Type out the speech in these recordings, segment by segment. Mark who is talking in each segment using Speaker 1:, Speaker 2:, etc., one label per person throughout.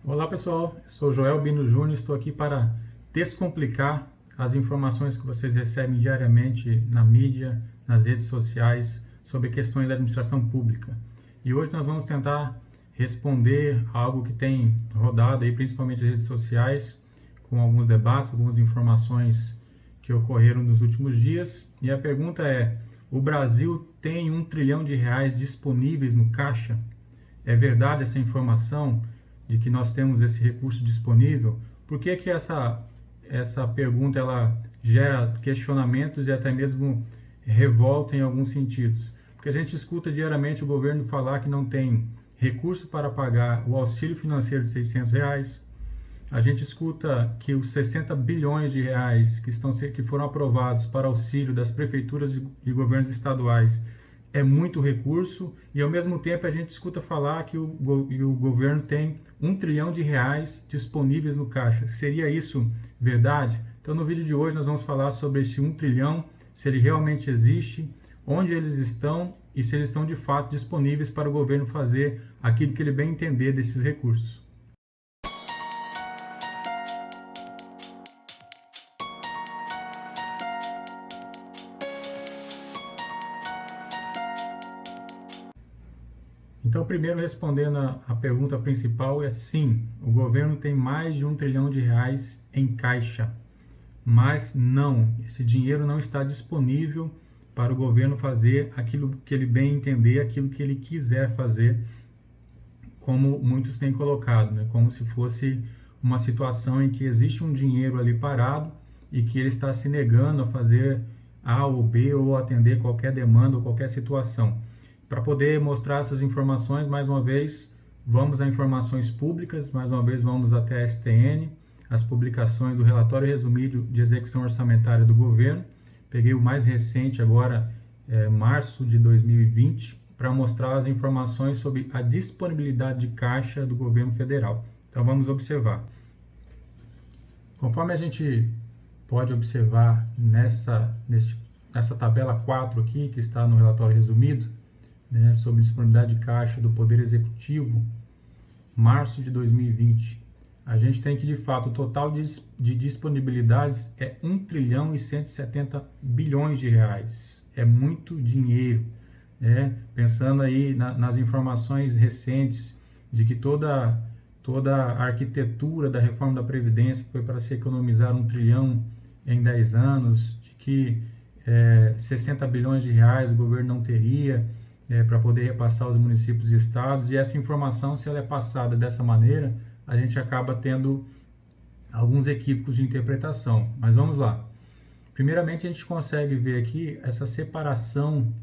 Speaker 1: Olá pessoal, eu sou Joel Bino Júnior, estou aqui para descomplicar as informações que vocês recebem diariamente na mídia, nas redes sociais, sobre questões da administração pública. E hoje nós vamos tentar responder algo que tem rodado aí, principalmente nas redes sociais, com alguns debates, algumas informações que ocorreram nos últimos dias. E a pergunta é: o Brasil tem R$ 1 trilhão disponíveis no caixa? É verdade essa informação de que nós temos esse recurso disponível? Por que que essa pergunta ela gera questionamentos e até mesmo revolta em alguns sentidos? Porque a gente escuta diariamente o governo falar que não tem recurso para pagar o auxílio financeiro de R$ 600. A gente escuta que os 60 bilhões de reais que foram aprovados para auxílio das prefeituras e governos estaduais é muito recurso, e ao mesmo tempo a gente escuta falar que o governo tem R$ 1 trilhão disponíveis no caixa. Seria isso verdade? Então no vídeo de hoje nós vamos falar sobre esse 1 trilhão, se ele realmente existe, onde eles estão e se eles estão de fato disponíveis para o governo fazer aquilo que ele bem entender desses recursos. Então, primeiro respondendo a pergunta principal é sim, o governo tem mais de R$ 1 trilhão em caixa, mas não, esse dinheiro não está disponível para o governo fazer aquilo que ele bem entender, aquilo que ele quiser fazer, como muitos têm colocado, né? Como se fosse uma situação em que existe um dinheiro ali parado e que ele está se negando a fazer A ou B ou atender qualquer demanda ou qualquer situação. Para poder mostrar essas informações, mais uma vez, vamos a informações públicas, mais uma vez vamos até a STN, as publicações do relatório resumido de execução orçamentária do governo. Peguei o mais recente agora, março de 2020, para mostrar as informações sobre a disponibilidade de caixa do governo federal. Então vamos observar. Conforme a gente pode observar nessa tabela 4 aqui, que está no relatório resumido, né, sobre disponibilidade de caixa do Poder Executivo, março de 2020, a gente tem que, de fato, o total de disponibilidades é R$ 1 trilhão e 170 bilhões de reais. É muito dinheiro, né? Pensando aí nas informações recentes de que toda a arquitetura da reforma da Previdência foi para se economizar R$ 1 trilhão em 10 anos, de que 60 bilhões de reais o governo não teria para poder repassar aos municípios e estados, e essa informação, se ela é passada dessa maneira, a gente acaba tendo alguns equívocos de interpretação. Mas vamos lá. Primeiramente, a gente consegue ver aqui essa separação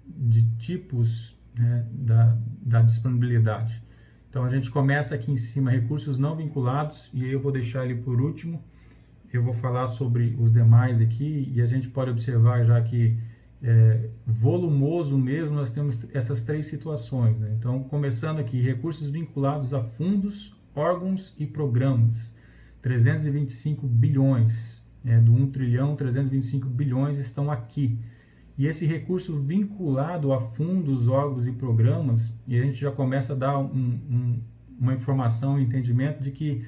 Speaker 1: de tipos, né, da disponibilidade. Então, a gente começa aqui em cima, recursos não vinculados, e aí eu vou deixar ele por último. Eu vou falar sobre os demais aqui, e a gente pode observar já que volumoso mesmo, nós temos essas três situações, né? Então, começando aqui, recursos vinculados a fundos, órgãos e programas, 325 bilhões, do 1 trilhão, 325 bilhões estão aqui. E esse recurso vinculado a fundos, órgãos e programas, e a gente já começa a dar uma informação, um entendimento de que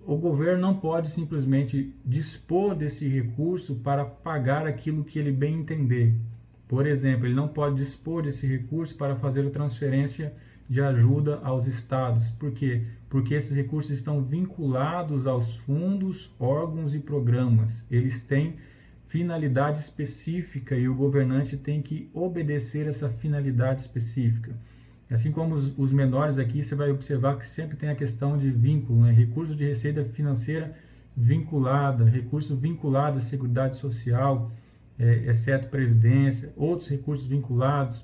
Speaker 1: o governo não pode simplesmente dispor desse recurso para pagar aquilo que ele bem entender. Por exemplo, ele não pode dispor desse recurso para fazer a transferência de ajuda aos estados. Por quê? Porque esses recursos estão vinculados aos fundos, órgãos e programas. Eles têm finalidade específica e o governante tem que obedecer essa finalidade específica. Assim como os menores aqui, você vai observar que sempre tem a questão de vínculo, né? Recurso de receita financeira vinculada, recurso vinculado à Seguridade Social, exceto Previdência, outros recursos vinculados,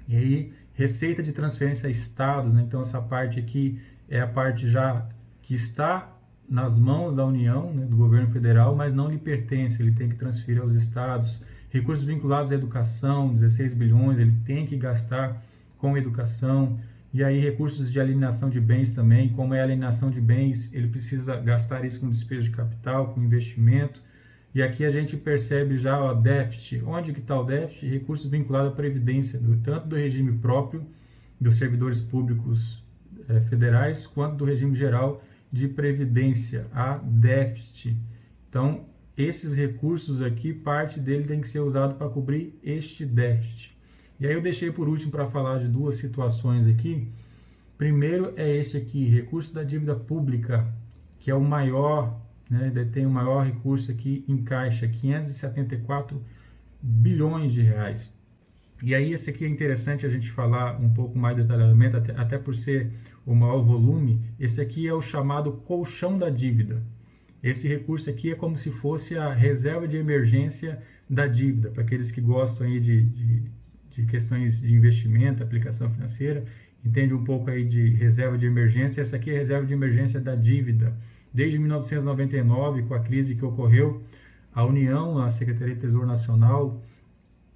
Speaker 1: e aí receita de transferência a estados, né? Então essa parte aqui é a parte já que está nas mãos da União, né, do governo federal, mas não lhe pertence, ele tem que transferir aos estados. Recursos vinculados à educação, 16 bilhões, ele tem que gastar com educação, e aí recursos de alienação de bens também, como é a alienação de bens, ele precisa gastar isso com despesa de capital, com investimento, e aqui a gente percebe já o déficit. Onde que está o déficit? Recursos vinculados à previdência, tanto do regime próprio dos servidores públicos federais quanto do regime geral de previdência, a DEFT. Então, esses recursos aqui, parte dele tem que ser usado para cobrir este déficit. E aí eu deixei por último para falar de duas situações aqui. Primeiro é este aqui, recurso da dívida pública, que é o maior, né, detém o maior recurso aqui em caixa, 574 bilhões de reais. E aí esse aqui é interessante a gente falar um pouco mais detalhadamente, até por ser o maior volume. Esse aqui é o chamado colchão da dívida. Esse recurso aqui é como se fosse a reserva de emergência da dívida, para aqueles que gostam aí de questões de investimento, aplicação financeira, entende um pouco aí de reserva de emergência. Essa aqui é a reserva de emergência da dívida. Desde 1999, com a crise que ocorreu, a União, a Secretaria de Tesouro Nacional,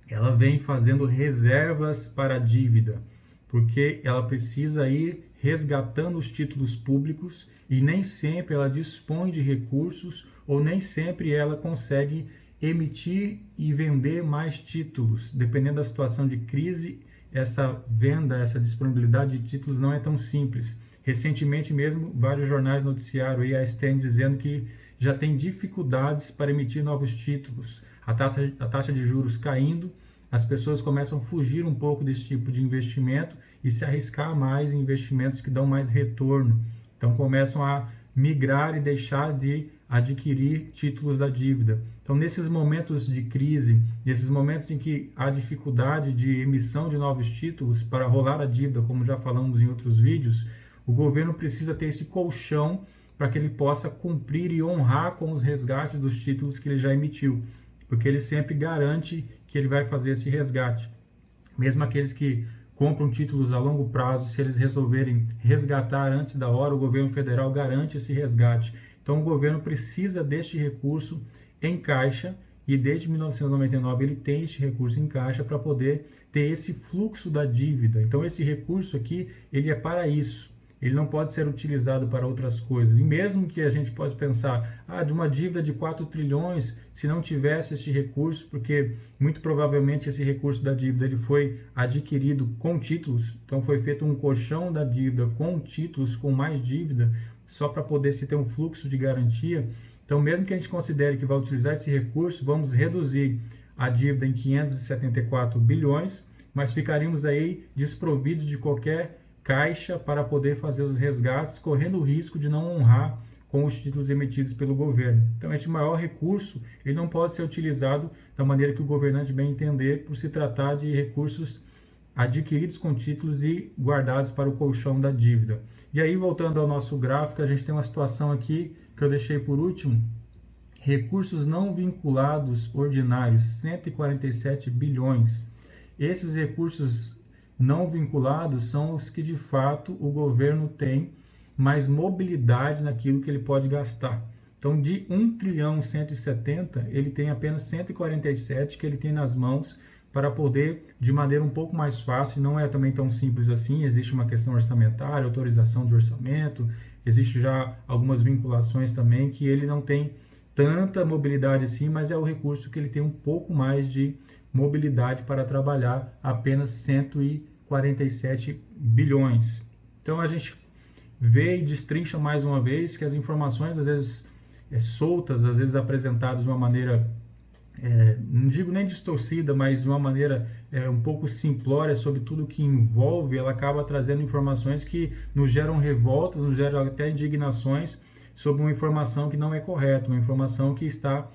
Speaker 1: ela vem fazendo reservas para a dívida, porque ela precisa ir resgatando os títulos públicos e nem sempre ela dispõe de recursos ou nem sempre ela consegue emitir e vender mais títulos. Dependendo da situação de crise, essa venda, essa disponibilidade de títulos não é tão simples. Recentemente mesmo, vários jornais noticiaram aí a STN dizendo que já tem dificuldades para emitir novos títulos. A taxa de juros caindo, as pessoas começam a fugir um pouco desse tipo de investimento e se arriscar mais em investimentos que dão mais retorno. Então começam a migrar e deixar de adquirir títulos da dívida. Então nesses momentos de crise, nesses momentos em que há dificuldade de emissão de novos títulos para rolar a dívida, como já falamos em outros vídeos, o governo precisa ter esse colchão para que ele possa cumprir e honrar com os resgates dos títulos que ele já emitiu, porque ele sempre garante que ele vai fazer esse resgate. Mesmo aqueles que compram títulos a longo prazo, se eles resolverem resgatar antes da hora, o governo federal garante esse resgate. Então o governo precisa deste recurso em caixa e desde 1999 ele tem este recurso em caixa para poder ter esse fluxo da dívida. Então esse recurso aqui, ele é para isso. Ele não pode ser utilizado para outras coisas. E mesmo que a gente possa pensar, de uma dívida de 4 trilhões, se não tivesse este recurso, porque muito provavelmente esse recurso da dívida ele foi adquirido com títulos, então foi feito um colchão da dívida com títulos, com mais dívida, só para poder se ter um fluxo de garantia. Então, mesmo que a gente considere que vai utilizar esse recurso, vamos reduzir a dívida em 574 bilhões, mas ficaríamos aí desprovidos de qualquer caixa para poder fazer os resgates, correndo o risco de não honrar com os títulos emitidos pelo governo. Então, este maior recurso ele não pode ser utilizado da maneira que o governante bem entender, por se tratar de recursos adquiridos com títulos e guardados para o colchão da dívida. E aí, voltando ao nosso gráfico, a gente tem uma situação aqui que eu deixei por último, recursos não vinculados ordinários, 147 bilhões. Esses recursos não vinculados são os que de fato o governo tem mais mobilidade naquilo que ele pode gastar. Então, de 1 trilhão 170, ele tem apenas 147 que ele tem nas mãos para poder, de maneira um pouco mais fácil, não é também tão simples assim, existe uma questão orçamentária, autorização de orçamento, existe já algumas vinculações também que ele não tem tanta mobilidade assim, mas é o recurso que ele tem um pouco mais de mobilidade para trabalhar, apenas 147 bilhões. Então a gente vê e destrincha mais uma vez que as informações às vezes soltas, às vezes apresentadas de uma maneira, não digo nem distorcida, mas de uma maneira um pouco simplória sobre tudo que envolve, ela acaba trazendo informações que nos geram revoltas, nos geram até indignações sobre uma informação que não é correta, uma informação que está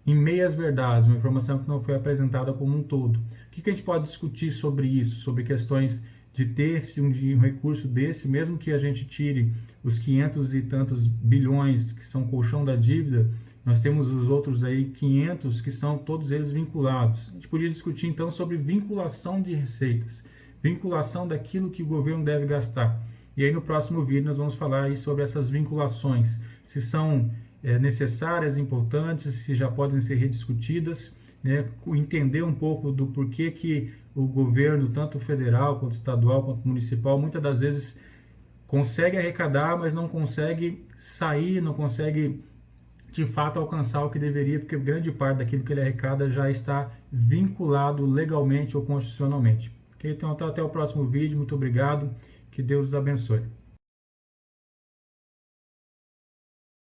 Speaker 1: em meias verdades, uma informação que não foi apresentada como um todo. O que a gente pode discutir sobre isso, sobre questões de ter um recurso desse, mesmo que a gente tire os 500 e tantos bilhões que são colchão da dívida, nós temos os outros aí 500 que são todos eles vinculados. A gente podia discutir então sobre vinculação de receitas, vinculação daquilo que o governo deve gastar. E aí no próximo vídeo nós vamos falar aí sobre essas vinculações, se são necessárias, importantes, se já podem ser rediscutidas, né? Entender um pouco do porquê que o governo, tanto federal, quanto estadual, quanto municipal, muitas das vezes consegue arrecadar, mas não consegue sair, não consegue de fato alcançar o que deveria, porque grande parte daquilo que ele arrecada já está vinculado legalmente ou constitucionalmente. Ok? Então até o próximo vídeo, muito obrigado, que Deus os abençoe.